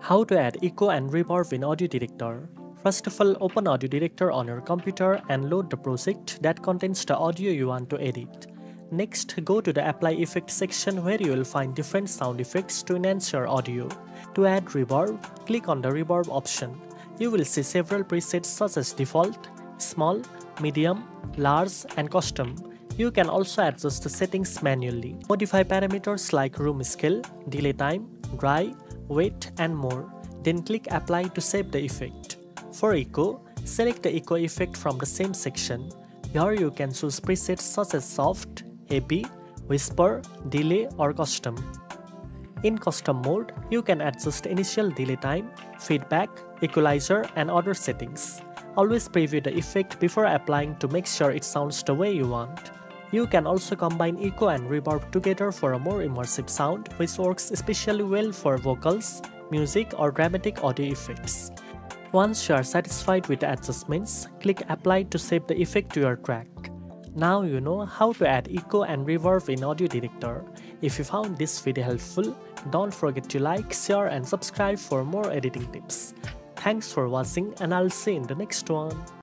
How to add echo and reverb in AudioDirector. First of all, open AudioDirector on your computer and load the project that contains the audio you want to edit. Next, go to the Apply Effect section where you will find different sound effects to enhance your audio. To add reverb, click on the reverb option. You will see several presets such as default, small, medium, large, and custom. You can also adjust the settings manually. Modify parameters like room scale, delay time, dry, wet, and more. Then click Apply to save the effect. For echo, select the echo effect from the same section. Here you can choose presets such as soft, heavy, whisper, delay, or custom. In custom mode, you can adjust initial delay time, feedback, equalizer, and other settings. Always preview the effect before applying to make sure it sounds the way you want. You can also combine echo and reverb together for a more immersive sound, which works especially well for vocals, music, or dramatic audio effects. Once you are satisfied with the adjustments, click Apply to save the effect to your track. Now you know how to add echo and reverb in AudioDirector. If you found this video helpful, don't forget to like, share, and subscribe for more editing tips. Thanks for watching, and I'll see you in the next one.